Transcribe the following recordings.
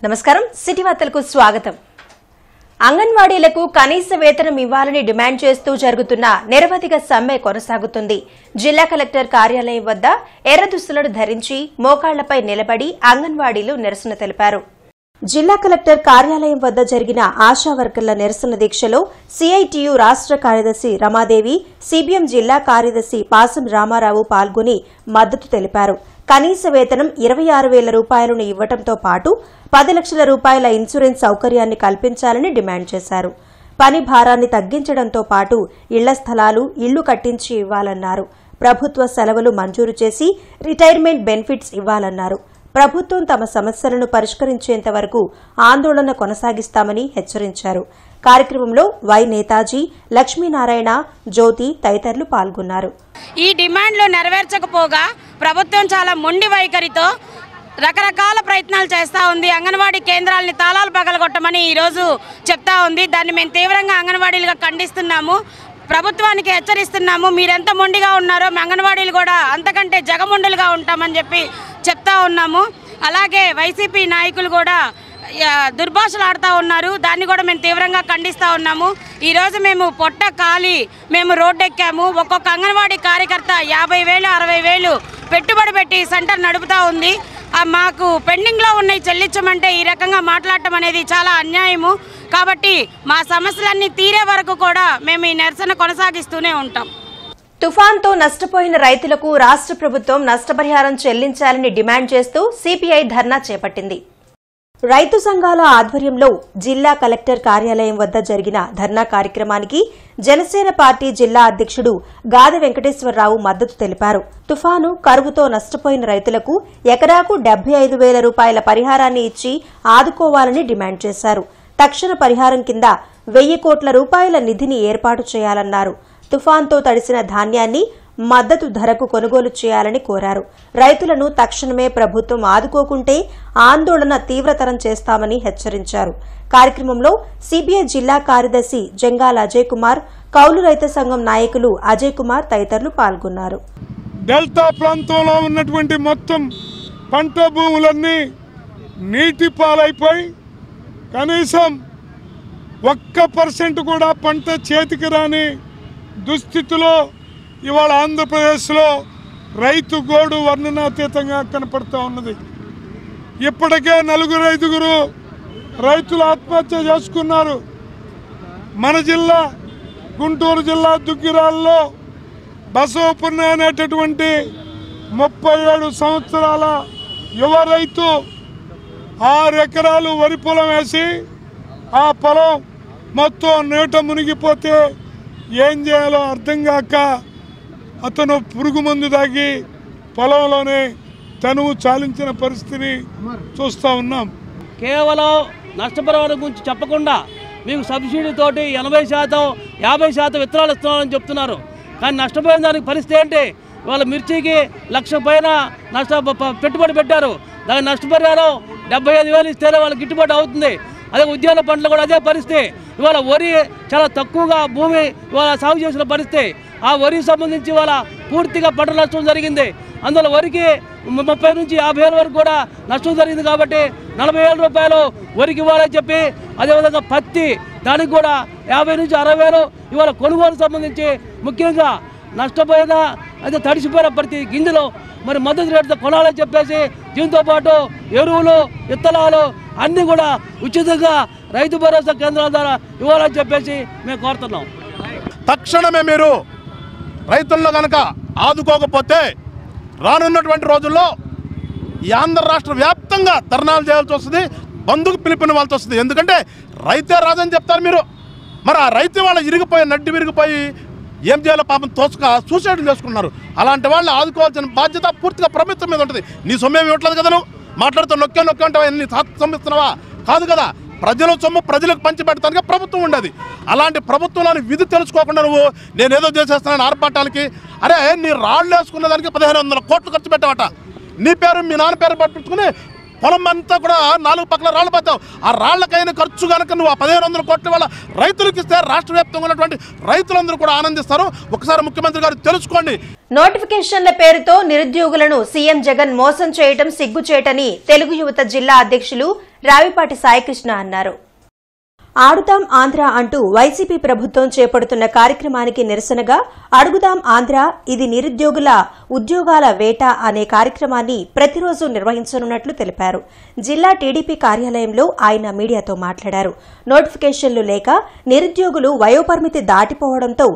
నమస్కారం సిటీ వార్తలకు స్వాగతం. అంగన్వాడీలకు కనీస వేతనం ఇవ్వాలని డిమాండ్ చేస్తూ జరుగుతున్న నిరవధిక సమ్మె కొనసాగుతుంది. జిల్లా కలెక్టర్ కార్యాలయం వద్ద ఎర్ర దుస్తులను ధరించి మోకాళ్లపై నిలబడి అంగన్వాడీలు నిరసన తెలిపారు. జిల్లా కలెక్టర్ కార్యాలయం వద్ద జరిగిన ఆశా వర్కర్ల నిరసన దీక్షలో సిఐటియు రాష్ట కార్యదర్శి రమాదేవి, సిబిఎం జిల్లా కార్యదర్శి పాసం రామారావు పాల్గొని మద్దతు తెలిపారు. కనీస వేతనం 26,000 రూపాయలను ఇవ్వడంతో పాటు 10 లక్షల రూపాయల ఇన్సూరెన్స్ సౌకర్యాన్ని కల్పించాలని డిమాండ్ చేశారు. పని భారాన్ని తగ్గించడంతో పాటు ఇళ్ల స్థలాలు, ఇళ్లు కట్టించి ఇవ్వాలన్నారు. ప్రభుత్వ సెలవులు మంజూరు చేసి రిటైర్మెంట్ బెనిఫిట్స్ ఇవ్వాలన్నారు. ప్రభుత్వం తమ సమస్యలను పరిష్కరించేంత వరకు ఆందోళన కొనసాగిస్తామని హెచ్చరించారు. కార్యక్రమంలో వై నేతాజీ, లక్ష్మీనారాయణ, జ్యోతి తదితరులు పాల్గొన్నారు. ఈ డిమాండ్లు నెరవేర్చకపోగా ప్రభుత్వం చాలా మొండి వైఖరితో రకరకాల ప్రయత్నాలు చేస్తూ ఉంది. అంగన్వాడీ కేంద్రాలని తాళాలు పగలగొట్టమని ఈరోజు చెప్తా ఉంది. దాన్ని మేము తీవ్రంగా అంగన్వాడీలుగా ఖండిస్తున్నాము. ప్రభుత్వానికి హెచ్చరిస్తున్నాము. మీరెంత మొండిగా ఉన్నారో మీ అంగన్వాడీలు కూడా అంతకంటే జగమొండులుగా ఉంటామని చెప్పి చెప్తా ఉన్నాము. అలాగే వైసీపీ నాయకులు కూడా దుర్భాషలు ఆడుతూ ఉన్నారు. దాన్ని కూడా మేము తీవ్రంగా ఖండిస్తూ ఉన్నాము. ఈరోజు మేము పొట్ట కాలి మేము రోడ్డెక్కాము. ఒక్కొక్క అంగన్వాడీ కార్యకర్త 50,000, 60,000 పెట్టుబడి పెట్టి సెంటర్ నడుపుతూ ఉంది. మాకు పెండింగ్లో ఉన్నాయి చెల్లించమంటే ఈ రకంగా మాట్లాడటం అనేది చాలా అన్యాయము. కాబట్టి మా సమస్యలన్నీ తీరే వరకు కూడా మేము ఈ నిరసన కొనసాగిస్తూనే ఉంటాం. తుఫాన్తో నష్టపోయిన రైతులకు రాష్ట్ర ప్రభుత్వం నష్టపరిహారం చెల్లించాలని డిమాండ్ చేస్తూ సిపిఐ ధర్నా చేపట్టింది. రైతు సంఘాల ఆధ్వర్యంలో జిల్లా కలెక్టర్ కార్యాలయం వద్ద జరిగిన ధర్నా కార్యక్రమానికి జనసేన పార్టీ జిల్లా అధ్యక్షుడు గాదె వెంకటేశ్వరరావు మద్దతు తెలిపారు. తుఫాను, కరువుతో నష్టపోయిన రైతులకు ఎకరాకు 75,000 రూపాయల పరిహారాన్ని ఇచ్చి ఆదుకోవాలని డిమాండ్ చేశారు. తక్షణ పరిహారం కింద 1,000 కోట్ల రూపాయల నిధిని ఏర్పాటు చేయాలన్నారు. తుఫాన్తో తడిసిన ధాన్యాన్ని మద్దతు ధరకు కొనుగోలు చేయాలని కోరారు. రైతులను తక్షణమే ప్రభుత్వం ఆదుకోకుంటే ఆందోళన తీవ్రతరం చేస్తామని హెచ్చరించారు. కార్యక్రమంలో సిపిఐ జిల్లా కార్యదర్శి జంగాల అజయ్ కుమార్, కౌలు రైతు సంఘం నాయకులు అజయ్ కుమార్ తదితరులు పాల్గొన్నారు. డెల్టా ప్రాంతంలో ఉన్నటువంటి మొత్తం పంట భూములన్నీ నీటి పాలైపోయి కనీసం 1% కూడా పంట చేతికి రాని దుస్థితిలో ఇవాళ ఆంధ్రప్రదేశ్లో రైతు గోడు వర్ణనాతీతంగా కనపడుతూ ఉన్నది. ఇప్పటికే 4-5 రైతులు ఆత్మహత్య చేసుకున్నారు. మన జిల్లా గుంటూరు జిల్లా దుగ్గిరాల్లో బసవపున్న అనేటటువంటి 37 సంవత్సరాల యువ రైతు 6 ఎకరాలు వరి పొలం వేసి ఆ పొలం మొత్తం నీట మునిగిపోతే ఏం చేయాలో అర్థం కాక అతను పురుగు మందు తాగి పొలంలోనే తనువు చాలించిన పరిస్థితిని చూస్తూ ఉన్నాం. కేవలం నష్టపరిహారం గురించి చెప్పకుండా మీకు సబ్సిడీతోటి 80%, 50% విత్తనాలు ఇస్తున్నామని చెప్తున్నారు. కానీ నష్టపోయిన దానికి పరిస్థితి ఏంటి? ఇవాళ మిర్చికి 1,00,000 పైన పెట్టుబడి పెట్టారు. దానికి నష్టపరిహారం 75,000 ఇస్తేనే వాళ్ళకి గిట్టుబాటు అవుతుంది. అదే ఉద్యాన పంటలు కూడా అదే పరిస్థితి. ఇవాళ వరి చాలా తక్కువగా భూమి ఇవాళ సాగు చేసిన పరిస్థితి. ఆ వరికి సంబంధించి ఇవాళ పూర్తిగా పంట నష్టం జరిగింది. అందువల్ల వరికి 30 నుంచి 50,000 వరకు కూడా నష్టం జరిగింది. కాబట్టి 40,000 రూపాయలు వరికి ఇవ్వాలని చెప్పి, అదేవిధంగా పత్తి దానికి కూడా 50 నుంచి 60,000 ఇవాళ కొనుగోలు సంబంధించి ముఖ్యంగా నష్టపోయిన అదే తడిసిపోయిన ప్రతి గింజలు మరి మద్దతు రేటుతో కొనాలని చెప్పేసి, దీంతో పాటు ఎరువులు, విత్తనాలు అన్నీ కూడా ఉచితంగా రైతు భరోసా కేంద్రాల ద్వారా ఇవ్వాలని చెప్పేసి మేము కోరుతున్నాం. తక్షణమే మీరు రైతులను కనుక ఆదుకోకపోతే రానున్నటువంటి రోజుల్లో ఈ ఆంధ్ర రాష్ట్ర వ్యాప్తంగా ధర్నాలు చేయాల్సి వస్తుంది, బంధుకు పిలుపునివ్వాల్సి వస్తుంది. ఎందుకంటే రైతే రాదని చెప్తారు మీరు. మరి ఆ రైతు వాళ్ళ నడ్డి విరిగిపోయి ఏం చేయాలో పాపం తోసుక సూసైడ్ చేసుకున్నారు. అలాంటి వాళ్ళని ఆదుకోవాల్సిన బాధ్యత పూర్తిగా ప్రభుత్వం మీద ఉంటుంది. నీ సొమ్మేమి ఇవ్వట్లేదు కదా, నువ్వు మాట్లాడుతూ నొక్కే అంటావా? ఎన్ని సొమ్మిస్తున్నావా? కాదు కదా. ప్రజల సొమ్ము ప్రజలకు పంచిపెట్టడానికి ప్రభుత్వం ఉండేది. అలాంటి ప్రభుత్వంలోని విధి తెలుసుకోకుండా నువ్వు నేనేదో చేసేస్తున్నాను ఆర్పాటాలకి. అరే, నీ రాళ్ళు వేసుకున్న దానికి 1,500 కోట్లు ఖర్చు పెట్టావట. నీ పేరు మీ నాన్న పేరు పట్టించుకుని పొలం అంతా కూడా 4 పక్కల రాళ్ళు పడతావు. ఆ రాళ్లకైన ఖర్చు కనుక నువ్వు ఆ 1500 కోట్ల వల్ల రైతులకు ఇస్తే రాష్ట్ర వ్యాప్తంగా ఉన్నటువంటి రైతులందరూ కూడా ఆనందిస్తారు. ఒకసారి ముఖ్యమంత్రి గారు తెలుసుకోండి. నోటిఫికేషన్ల పేరుతో నిరుద్యోగులను సీఎం జగన్ మోసం చేయడం సిగ్గుచేటని తెలుగు యువత జిల్లా అధ్యక్షులు రావిపాటి సాయికృష్ణ అన్నారు. ఆడుదాం ఆంధ్ర అంటూ వైసీపీ ప్రభుత్వం చేపడుతున్న కార్యక్రమానికి నిరసనగా అడుగుదాం ఆంధ్ర ఇది నిరుద్యోగుల ఉద్యోగాల వేట అనే కార్యక్రమాన్ని ప్రతిరోజు నిర్వహించనున్నట్లు తెలిపారు. జిల్లా టీడీపీ కార్యాలయంలో ఆయన మీడియాతో మాట్లాడారు. నోటిఫికేషన్లు లేక నిరుద్యోగులు వయోపరిమితి దాటిపోవడంతో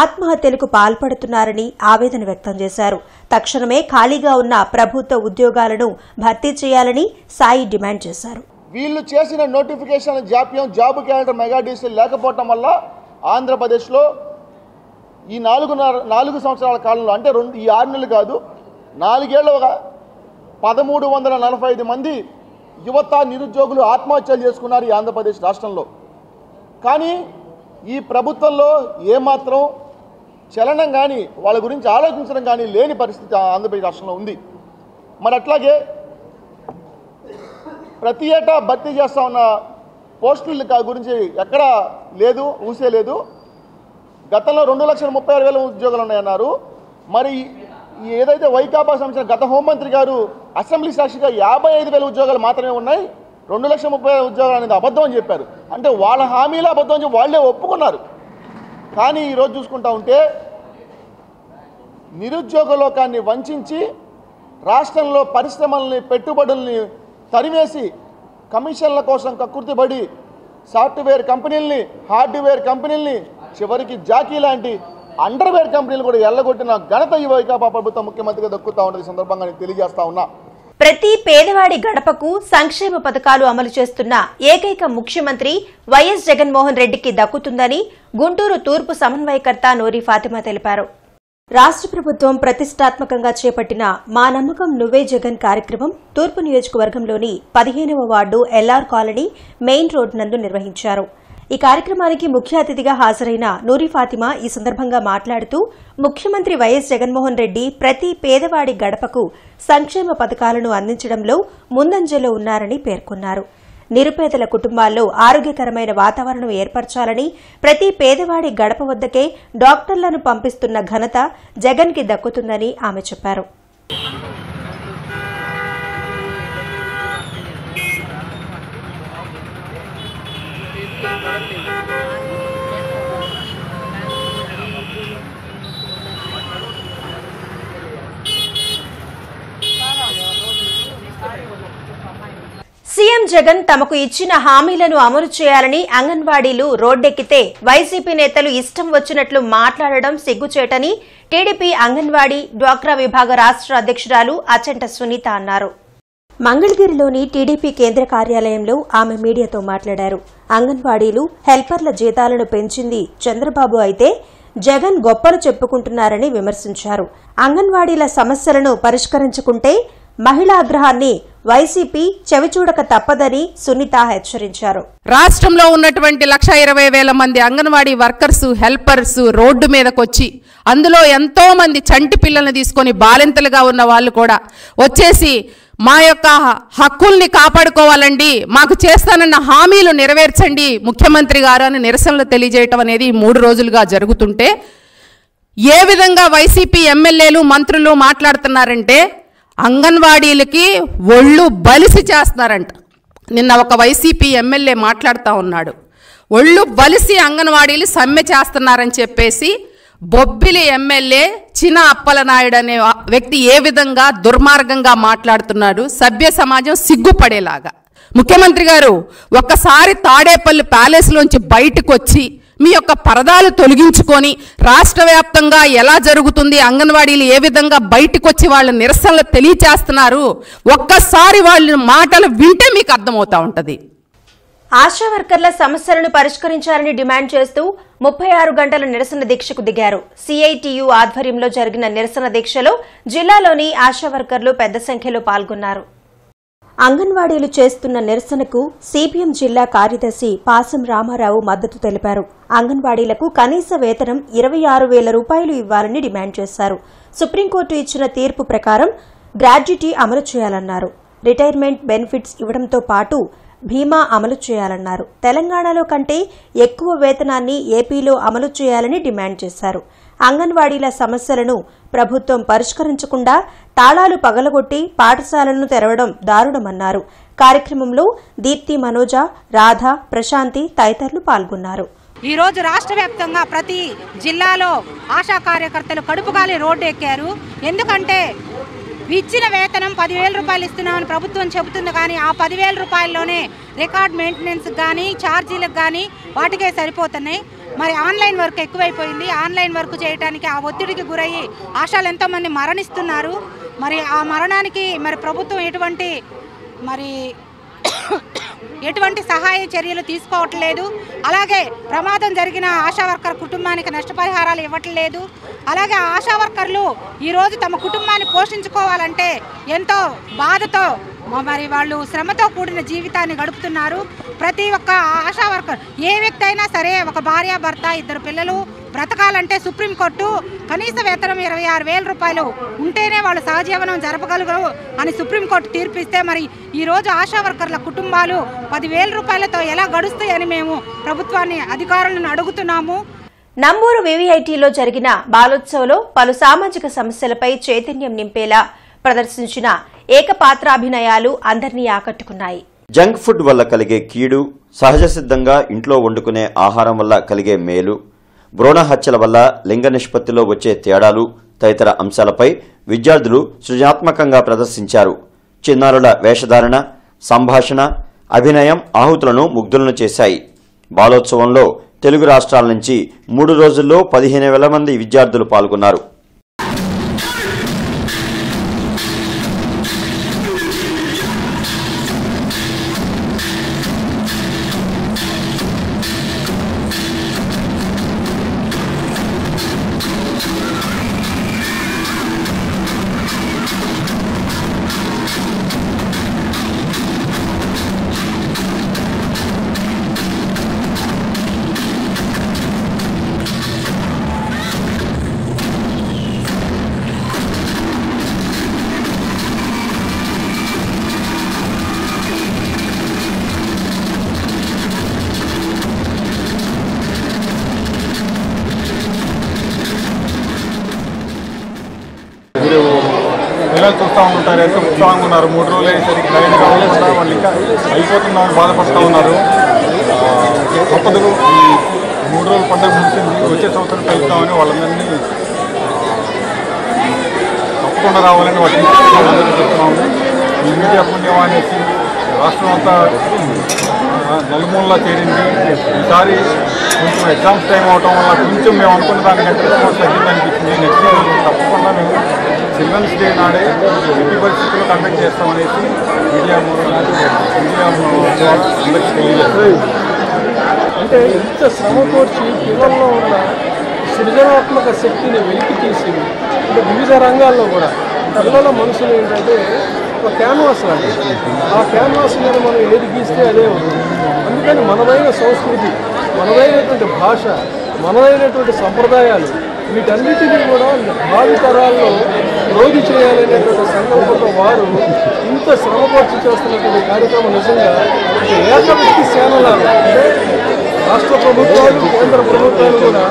ఆత్మహత్యలకు పాల్పడుతున్నారని ఆవేదన వ్యక్తం చేశారు. తక్షణమే ఖాళీగా ఉన్న ప్రభుత్వ ఉద్యోగాలను భర్తీ చేయాలని సాయి డిమాండ్ చేశారు. వీళ్ళు చేసిన నోటిఫికేషన్ జాప్యం, జాబ్ క్యాలెండర్ మెగా డీసీలు లేకపోవటం వల్ల ఆంధ్రప్రదేశ్లో ఈ 4 సంవత్సరాల కాలంలో, అంటే ఈ 6 నెలలు కాదు, 4 ఏళ్ళ 1345 మంది యువత నిరుద్యోగులు ఆత్మహత్యలు చేసుకున్నారు ఈ ఆంధ్రప్రదేశ్ రాష్ట్రంలో. కానీ ఈ ప్రభుత్వంలో ఏమాత్రం చలనం కానీ వాళ్ళ గురించి ఆలోచించడం కానీ లేని పరిస్థితి ఆంధ్రప్రదేశ్ రాష్ట్రంలో ఉంది. మరి అట్లాగే ప్రతి ఏటా భర్తీ చేస్తూ ఉన్న పోస్టుల గురించి ఎక్కడా లేదు, ఊసే లేదు. గతంలో 2,36,000 ఉద్యోగాలు ఉన్నాయన్నారు. మరి ఏదైతే వైకాపా సంబంధించిన గత హోంమంత్రి గారు అసెంబ్లీ సాక్షిగా 55,000 ఉద్యోగాలు మాత్రమే ఉన్నాయి, 2,30,000 ఉద్యోగాలు అనేది అబద్ధం అని చెప్పారు. అంటే వాళ్ళ హామీలు అబద్ధం అని చెప్పి వాళ్లే ఒప్పుకున్నారు. కానీ ఈరోజు చూసుకుంటా ఉంటే నిరుద్యోగ లోకాన్ని వంచి రాష్ట్రంలో పరిశ్రమల్ని, పెట్టుబడుల్ని తరిమేసి కమిషన్ల కోసం కక్కుర్తిపడి సాఫ్ట్వేర్ కంపెనీల్ని, హార్డ్వేర్ కంపెనీల్ని, చివరికి జాకీ లాంటి అండర్వేర్ కంపెనీలు కూడా ఎల్లగొట్టిన ఘనత ఈ వైకాపా ప్రభుత్వం ముఖ్యమంత్రిగా దక్కుతా ఉన్నది. సందర్భంగా నేను తెలియజేస్తా ఉన్నా. ప్రతి పేదవాడి గడపకు సంక్షేమ పథకాలు అమలు చేస్తున్న ఏకైక ముఖ్యమంత్రి వైఎస్ జగన్మోహన్ రెడ్డికి దక్కుతుందని గుంటూరు తూర్పు సమన్వయకర్త నూరి ఫాతిమా తెలిపారు. రాష్ట్ర ప్రభుత్వం ప్రతిష్టాత్మకంగా చేపట్టిన మా నమ్మకం నువ్వే జగన్ కార్యక్రమం తూర్పు నియోజకవర్గంలోని 15వ ward LR colony main road నందు నిర్వహించారు. ఈ కార్యక్రమానికి ముఖ్య అతిథిగా హాజరైన నూరి ఫాతిమా ఈ సందర్భంగా మాట్లాడుతూ ముఖ్యమంత్రి వైఎస్ జగన్మోహన్ రెడ్డి ప్రతి పేదవాడి గడపకు సంక్షేమ పథకాలను అందించడంలో ముందంజలో ఉన్నారని పేర్కొన్నారు. నిరుపేదల కుటుంబాల్లో ఆరోగ్యకరమైన వాతావరణం ఏర్పరచాలని ప్రతి పేదవాడి గడప వద్దకే డాక్టర్లను పంపిస్తున్న ఘనత జగన్కి దక్కుతుందని ఆమె చెప్పారు. సీఎం జగన్ తమకు ఇచ్చిన హామీలను అమలు చేయాలని అంగన్వాడీలు రోడ్డెక్కితే వైసీపీ నేతలు ఇష్టం వచ్చినట్లు మాట్లాడడం సిగ్గుచేటని టీడీపీ అంగన్వాడీ డ్వాక్రా విభాగ రాష్ట్ర అధ్యక్షురాలు అచంట సునీత అన్నారు. మంగళగిరిలోని టీడీపీ కేంద్ర కార్యాలయంలో ఆమె మీడియాతో మాట్లాడారు. అంగన్వాడీలు, హెల్పర్ల జీతాలను పెంచింది చంద్రబాబు అయితే జగన్ గొప్పలు చెప్పుకుంటున్నారని విమర్శించారు. అంగన్వాడీల సమస్యలను పరిష్కరించుకుంటే మహిళా ఆగ్రహాన్ని వైసీపీ చెవిచూడక తప్పదని సునీత హెచ్చరించారు. రాష్ట్రంలో ఉన్నటువంటి 1,20,000 మంది అంగన్వాడీ వర్కర్స్, హెల్పర్స్ రోడ్డు మీదకొచ్చి, అందులో ఎంతో మంది చంటి పిల్లల్ని తీసుకొని బాలింతలుగా ఉన్న వాళ్ళు కూడా వచ్చేసి మా యొక్క హక్కుల్ని కాపాడుకోవాలండి, మాకు చేస్తానన్న హామీలు నెరవేర్చండి ముఖ్యమంత్రి గారు అని నిరసనలు తెలియజేయటం అనేది 3 రోజులుగా జరుగుతుంటే ఏ విధంగా వైసీపీ ఎమ్మెల్యేలు, మంత్రులు మాట్లాడుతున్నారంటే అంగన్వాడీలకి ఒళ్ళు బలిసి చేస్తున్నారంట. నిన్న ఒక వైసీపీ ఎమ్మెల్యే మాట్లాడుతూ ఉన్నాడు, ఒళ్ళు బలిసి అంగన్వాడీలు సమ్మె చేస్తున్నారని చెప్పేసి బొబ్బిలి ఎమ్మెల్యే చిన అప్పలనాయుడు అనే వ్యక్తి ఏ విధంగా దుర్మార్గంగా మాట్లాడుతున్నాడు. సభ్య సమాజం సిగ్గుపడేలాగా. ముఖ్యమంత్రి గారు ఒక్కసారి తాడేపల్లి ప్యాలెస్లోంచి బయటకు వచ్చి మీ యొక్క పరదాలు తొలగించుకొని రాష్ట్ర వ్యాప్తంగా ఎలా జరుగుతుంది, అంగన్వాడీలు ఏ విధంగా బయటకు వచ్చి వాళ్ళ నిరసనలు తెలియచేస్తున్నారు, ఒక్కసారి వాళ్ళ మాటలు వింటే మీకు అర్థమవుతా ఉంటుంది. ఆశా వర్కర్ల సమస్యలను పరిష్కరించాలని డిమాండ్ చేస్తూ 36 గంటల నిరసన దీక్షకు దిగారు. సిఐటియు ఆధ్వర్యంలో జరిగిన నిరసన దీక్షలో జిల్లాలోని ఆశా వర్కర్లు పెద్ద సంఖ్యలో పాల్గొన్నారు. అంగన్వాడీలు చేస్తున్న నిరసనకు సిపిఎం జిల్లా కార్యదర్శి పాసం రామారావు మద్దతు తెలిపారు. అంగన్వాడీలకు కనీస వేతనం 26,000 రూపాయలు ఇవ్వాలని డిమాండ్ చేశారు. సుప్రీంకోర్టు ఇచ్చిన తీర్పు ప్రకారం గ్రాడ్యుటీ అమలు చేయాలన్నారు. రిటైర్మెంట్ బెనిఫిట్స్ ఇవ్వడంతో పాటు బీమా అమలు చేయాలన్నారు. తెలంగాణలో కంటే ఎక్కువ వేతనాన్ని ఏపీలో అమలు చేయాలని డిమాండ్ చేశారు. అంగన్వాడీల సమస్యలను ప్రభుత్వం పరిష్కరించకుండా తాళాలు పగలగొట్టి పాఠశాలలను తెరవడం దారుణమన్నారు. కార్యక్రమంలో దీప్తి మనోజ, రాధ, ప్రశాంతి తదితరులు పాల్గొన్నారు. ఈ రోజు రాష్ట్ర వ్యాప్తంగా ప్రతి జిల్లాలో ఆశా కార్యకర్తలు కడుపుగాలి రోడ్డు ఎక్కారు. ఎందుకంటే ఇచ్చిన వేతనం 10,000 రూపాయలు ఇస్తున్నామని ప్రభుత్వం చెబుతుంది, కానీ ఆ 10,000 రూపాయల్లోనే రికార్డ్ మెయింటెనెన్స్ కానీ ఛార్జీలకు కానీ వాటికే సరిపోతున్నాయి. మరి ఆన్లైన్ వర్క్ ఎక్కువైపోయింది. ఆన్లైన్ వర్క్ చేయడానికి ఆ ఒత్తిడికి గురయ్యి ఆశాలు ఎంతోమంది మరణిస్తున్నారు. మరి ఆ మరణానికి మరి ప్రభుత్వం ఎటువంటి సహాయ చర్యలు తీసుకోవట్లేదు. అలాగే ప్రమాదం జరిగిన ఆశా వర్కర్ కుటుంబానికి నష్టపరిహారాలు ఇవ్వట్లేదు. అలాగే ఆశా వర్కర్లు ఈరోజు తమ కుటుంబాన్ని పోషించుకోవాలంటే ఎంతో బాధతో మరి వాళ్ళు శ్రమతో కూడిన జీవితాన్ని గడుపుతున్నారు. ప్రతి ఒక్క ఆశా వర్కర్ ఏ వ్యక్తి అయినా సరే, ఒక భార్య భర్త 2 పిల్లలు బ్రతకాలంటే సుప్రీంకోర్టు కనీస వేతనం 26,000 రూపాయలు ఉంటేనే వాళ్ళు సహజీవనం జరపగలరు అని సుప్రీంకోర్టు తీర్పిస్తే, మరి ఈరోజు ఆశా వర్కర్ల కుటుంబాలు 10,000 రూపాయలతో ఎలా గడుస్తాయని మేము ప్రభుత్వాన్ని, అధికారులను అడుగుతున్నాము. నంబూరు వివిఐటీలో జరిగిన బాలోత్సవ్లో పలు సామాజిక సమస్యలపై చైతన్యం నింపేలా ప్రదర్శించిన ఏకపాత్రాభినయాలు అందరినీ ఆకట్టుకున్నాయి. జంక్ ఫుడ్ వల్ల కలిగే కీడు, సహజ సిద్ధంగా ఇంట్లో వండుకునే ఆహారం వల్ల కలిగే మేలు, భ్రూణ హత్యల వల్ల లింగ నిష్పత్తిలో వచ్చే తేడాలు తదితర అంశాలపై విద్యార్థులు సృజనాత్మకంగా ప్రదర్శించారు. చిన్నారుల వేషధారణ, సంభాషణ, అభినయం ఆహుతులను ముగ్ధులను చేశాయి. బాలోత్సవంలో తెలుగు రాష్ట్రాల నుంచి 3 రోజుల్లో 15,000 మంది విద్యార్థులు పాల్గొన్నారు. పిల్లలు చూస్తూ ఉంటారు, ఎంతో ఉత్సాహంగా ఉన్నారు. 3 రోజులు అయ్యేసరికి లైన్ కావాలన్నా వాళ్ళు ఇంకా అయిపోతున్నామని బాధపడుతూ ఉన్నారు. తప్పదు, ఈ 3 రోజుల పండుగ ముగిసింది, వచ్చే సంవత్సరం కలుగుతామని వాళ్ళందరినీ తప్పకుండా రావాలని వాళ్ళందరినీ చెప్తున్నాము. ఈ మీడియా పుణ్యం అనేసి రాష్ట్రం అంతా నలుమూలలా చేరింది. ఈసారి కొంచెం ఎగ్జామ్స్ టైం అవటం వల్ల కొంచెం మేము అనుకున్న దానికంటే తగ్గింది అనిపించింది. నెక్స్ట్ ఇయర్ తప్పకుండా మేము చిల్డ్రన్స్ డే నాడే ఎట్టి పరిస్థితుల్లో కండక్ట్ చేస్తామనేసి మీడియా ద్వారా అందరికీ తెలియజేస్తాం. అంటే ఇంత శ్రమ కోర్చి పిల్లల్లో ఉన్న సృజనాత్మక శక్తిని వెలికి తీసి, అంటే వివిధ రంగాల్లో కూడా పిల్లల మనసులు ఏంటంటే ఒక క్యాన్వాస్ లాంటి, ఆ క్యాన్వాస్ మీద మనం ఏది గీస్తే అదే ఉంటుంది. అందుకని మనదైన సంస్కృతి, మనదైనటువంటి భాష, మనదైనటువంటి సంప్రదాయాలు, వీటన్నిటినీ కూడా భావి తరాల్లో రోగి చేయాలనేటువంటి సంకల్పంతో వారు ఇంత శ్రమపరిచి చేస్తున్నటువంటి కార్యక్రమం నిజంగా ఏకవ్యక్తి సేనలాగా, అంటే రాష్ట్ర ప్రభుత్వాలు, కేంద్ర ప్రభుత్వాలు కూడా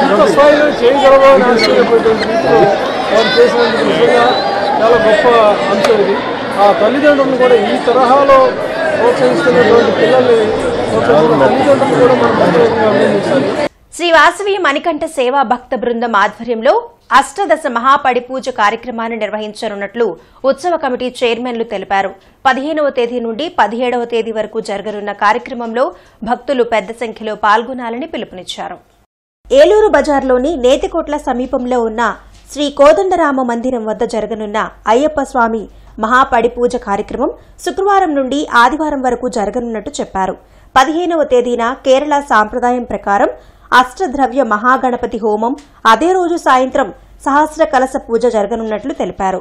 ఇంత స్థాయిలో చేయగలవో అని ఆశ్చర్యపోయేటువంటి రీతిలో వారు చేసినందుకు నిజంగా చాలా గొప్ప అంశం ఇది. ఆ తల్లిదండ్రులను కూడా ఈ తరహాలో ప్రోత్సహిస్తున్నటువంటి పిల్లల్ని ప్రోత్సహిస్తున్న తల్లిదండ్రులు కూడా మనం ప్రత్యేకంగా అభినందించాలి. శ్రీ వాసవి మణికంఠ సేవా భక్త బృందం ఆధ్వర్యంలో అష్టదశ మహాపడి పూజ కార్యక్రమాన్ని నిర్వహించనున్నట్లు ఉత్సవ కమిటీ చైర్మన్లు తెలిపారు. 15వ తేదీ నుండి 17వ తేదీ వరకు జరగనున్న కార్యక్రమంలో భక్తులు పెద్ద సంఖ్యలో పాల్గొనాలని పిలుపునిచ్చారు. ఏలూరు బజార్లోని నేతికోట్ల సమీపంలో ఉన్న శ్రీ కోదండరామ మందిరం వద్ద జరగనున్న అయ్యప్ప స్వామి మహాపడి పూజ కార్యక్రమం శుక్రవారం నుండి ఆదివారం వరకు జరగనున్నట్టు చెప్పారు. 15వ తేదీన కేరళ సాంప్రదాయం ప్రకారం అష్టద్రవ్య మహాగణపతి హోమం, అదే రోజు సాయంత్రం సహస్ర కలశ పూజ జరగనున్నట్లు తెలిపారు.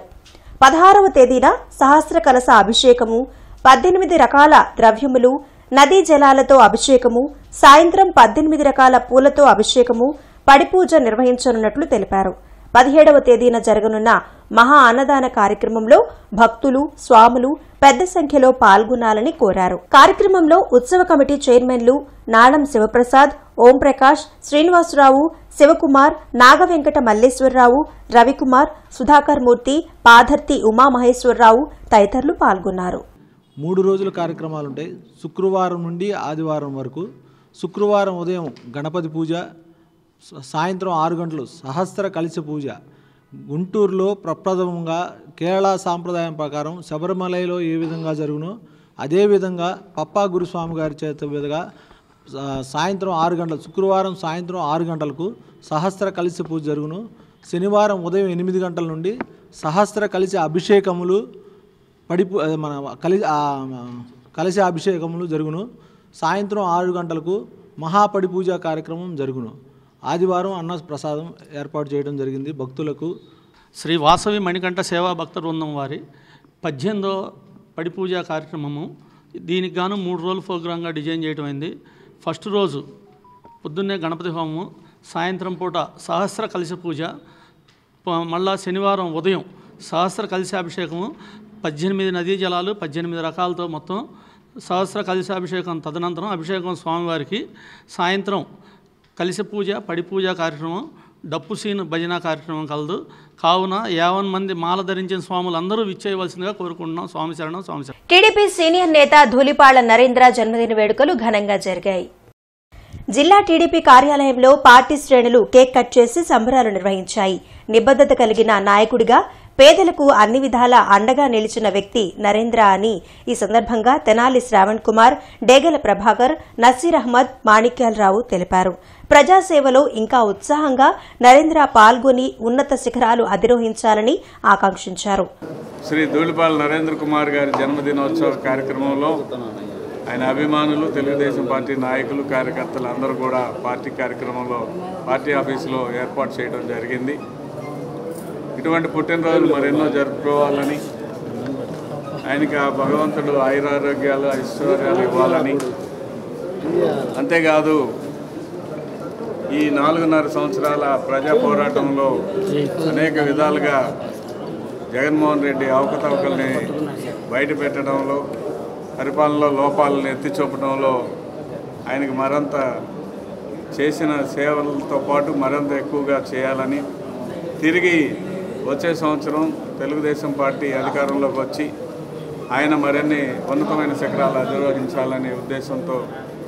16వ తేదీన సహస్ర కలశ అభిషేకము, 18 రకాల ద్రవ్యములు, నదీ జలాలతో అభిషేకము, సాయంత్రం 18 రకాల పూలతో అభిషేకము, పడిపూజ నిర్వహించనున్నట్లు తెలిపారు. 17వ తేదీన జరగనున్న మహా అన్నదాన కార్యక్రమంలో భక్తులు, స్వాములు పెద్ద సంఖ్యలో పాల్గొనాలని కోరారు. కార్యక్రమంలో ఉత్సవ కమిటీ చైర్మన్లు నాడం శివప్రసాద్, ఓంప్రకాష్, శ్రీనివాసరావు, శివకుమార్, నాగవెంకట మల్లేశ్వరరావు, రవికుమార్, సుధాకర్ మూర్తి, పాధర్తి ఉమామహేశ్వరరావు తదితరులు పాల్గొన్నారు. 3 రోజుల కార్యక్రమాలుంటాయి. శుక్రవారం నుండి ఆదివారం వరకు. శుక్రవారం ఉదయం గణపతి పూజ, సాయంత్రం 6 గంటలు సహస్ర కలశ పూజ. గుంటూరులో ప్రప్రథమంగా కేరళ సాంప్రదాయం ప్రకారం శబరిమలలో ఏ విధంగా జరుగునో అదేవిధంగా పప్పా గురుస్వామి గారి చేత మీదుగా సాయంత్రం 6 గంటలు, శుక్రవారం సాయంత్రం 6 గంటలకు సహస్ర కలశ పూజ జరుగును. శనివారం ఉదయం 8 గంటల నుండి సహస్ర కలశ అభిషేకములు మన కలశ అభిషేకములు జరుగును. సాయంత్రం 6 గంటలకు మహాపడి పూజ కార్యక్రమం జరుగును. ఆదివారం అన్న ప్రసాదం ఏర్పాటు చేయడం జరిగింది భక్తులకు. శ్రీ వాసవి మణికంఠ సేవా భక్త బృందం వారి 18వ పడి పూజ కార్యక్రమము. దీనికి గాను 3 రోజుల ప్రోగ్రాంగా డిజైన్ చేయడం అయింది. ఫస్ట్ రోజు పొద్దున్నే గణపతి హోమము, సాయంత్రం పూట సహస్ర కలశ పూజ, మళ్ళా శనివారం ఉదయం సహస్ర కలశాభిషేకము, 18 నదీ జలాలు 18 రకాలతో మొత్తం సహస్ర కలశాభిషేకం. తదనంతరం అభిషేకం స్వామివారికి. సాయంత్రం కలశ పూజ, పడి పూజ కార్యక్రమం, డప్పు సీను భజన కార్యక్రమం కలదు. కావున 50 మంది మాల ధరించిన స్వాములందరూ విచ్చేయవలసిందిగా కోరుకుంటున్నాం. స్వామి శరణం, స్వామి శరణం. టీడీపీ సీనియర్ నేత ధూళిపాళ్ల నరేంద్ర జన్మదిన వేడుకలు ఘనంగా జరిగాయి. జిల్లా టీడీపీ కార్యాలయంలో పార్టీ శ్రేణులు కేక్ కట్ చేసి సంబరాలు నిర్వహించాయి. నిబద్దత కలిగిన నాయకుడిగా పేదలకు అన్ని విధాలా అండగా నిలిచిన వ్యక్తి నరేంద్ర అని ఈ సందర్భంగా తెనాలి శ్రావణ్ కుమార్, డేగల ప్రభాకర్, నసీర్ అహ్మద్, మాణిక్యాలరావు తెలిపారు. ప్రజాసేవలో ఇంకా ఉత్సాహంగా నరేంద్ర పాల్గొని ఉన్నత శిఖరాలు అధిరోహించాలని ఆకాంక్షించారు. శ్రీ ధూళిపాళ్ల నరేంద్ర కుమార్ గారి జన్మదినోత్సవ కార్యక్రమంలో ఆయన అభిమానులు, తెలుగుదేశం పార్టీ నాయకులు, కార్యకర్తలు అందరూ కూడా పార్టీ కార్యక్రమంలో పార్టీ ఆఫీసులో ఏర్పాటు చేయడం జరిగింది. ఇటువంటి పుట్టినరోజులు మరెన్నో జరుపుకోవాలని, ఆయనకి ఆ భగవంతుడు ఆయురారోగ్యాలు, ఐశ్వర్యాలు ఇవ్వాలని, అంతేకాదు ఈ 4.5 సంవత్సరాల ప్రజా పోరాటంలో అనేక విధాలుగా జగన్మోహన్ రెడ్డి అవకతవకల్ని బయట పెట్టడంలో, పరిపాలనలో లోపాలను ఎత్తి చూపడంలో ఆయనకి మరింత చేసిన సేవలతో పాటు మరింత ఎక్కువగా చేయాలని, తిరిగి వచ్చే సంవత్సరం తెలుగుదేశం పార్టీ అధికారంలోకి వచ్చి ఆయన మరిన్ని ఉన్నతమైన శిఖరాలు అధిరోహించాలనే ఉద్దేశంతో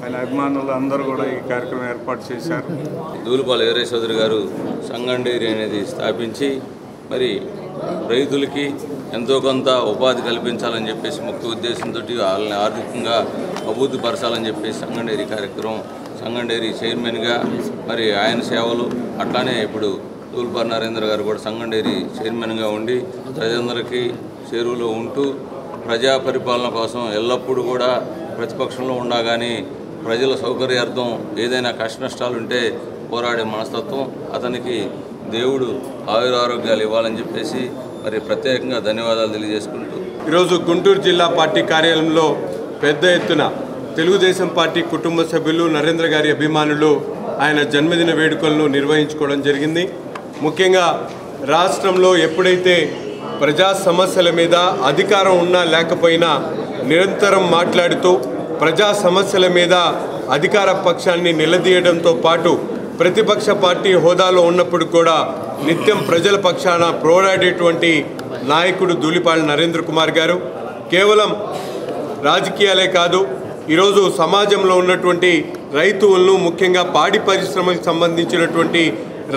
ఆయన అభిమానులు అందరూ కూడా ఈ కార్యక్రమం ఏర్పాటు చేశారు. ధూళిపాళ్ల వీరయ్య చౌదరి గారు సంగం డైరీ అనేది స్థాపించి మరి రైతులకి ఎంతో కొంత ఉపాధి కల్పించాలని చెప్పేసి ముఖ్య ఉద్దేశంతో వాళ్ళని ఆర్థికంగా అభివృద్ధి పరచాలని చెప్పేసి సంగం డైరీ కార్యక్రమం, సంగం డైరీ చైర్మన్గా మరి ఆయన సేవలు, అట్లానే ఇప్పుడు ధూళిపాళ్ల నరేంద్ర గారు కూడా సంగం డైరీ చైర్మన్గా ఉండి ప్రజలందరికీ చేరువలో ఉంటూ ప్రజా పరిపాలన కోసం ఎల్లప్పుడూ కూడా ప్రతిపక్షంలో ఉన్నా కానీ ప్రజల సౌకర్యార్థం ఏదైనా కష్ట నష్టాలుంటే పోరాడే మనస్తత్వం, అతనికి దేవుడు ఆయురారోగ్యాలు ఇవ్వాలని చెప్పేసి మరి ప్రత్యేకంగా ధన్యవాదాలు తెలియజేసుకుంటూ ఈరోజు గుంటూరు జిల్లా పార్టీ కార్యాలయంలో పెద్ద ఎత్తున తెలుగుదేశం పార్టీ కుటుంబ సభ్యులు, నరేంద్ర గారి అభిమానులు ఆయన జన్మదిన వేడుకలను నిర్వహించుకోవడం జరిగింది. ముఖ్యంగా రాష్ట్రంలో ఎప్పుడైతే ప్రజా సమస్యల మీద అధికారం ఉన్నా లేకపోయినా నిరంతరం మాట్లాడుతూ ప్రజా సమస్యల మీద అధికార పక్షాన్ని నిలదీయడంతో పాటు ప్రతిపక్ష పార్టీ హోదాలో ఉన్నప్పుడు కూడా నిత్యం ప్రజల పక్షాన పోరాడేటువంటి నాయకుడు ధూళిపాళ్ల నరేంద్ర కుమార్ గారు. కేవలం రాజకీయాలే కాదు, ఈరోజు సమాజంలో ఉన్నటువంటి రైతులను, ముఖ్యంగా పాడి పరిశ్రమకు సంబంధించినటువంటి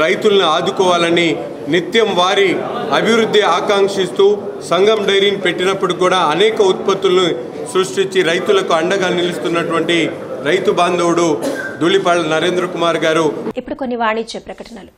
రైతులను ఆదుకోవాలని నిత్యం వారి అభివృద్ధి ఆకాంక్షిస్తూ సంగం డైరీని పెట్టినప్పుడు కూడా అనేక ఉత్పత్తులను సృష్టించి రైతులకు అండగా నిలుస్తున్నటువంటి రైతు బాంధవుడు ధూళిపాళ్ల నరేంద్ర కుమార్ గారు. ఇప్పుడు కొన్ని వాణిజ్య ప్రకటనలు.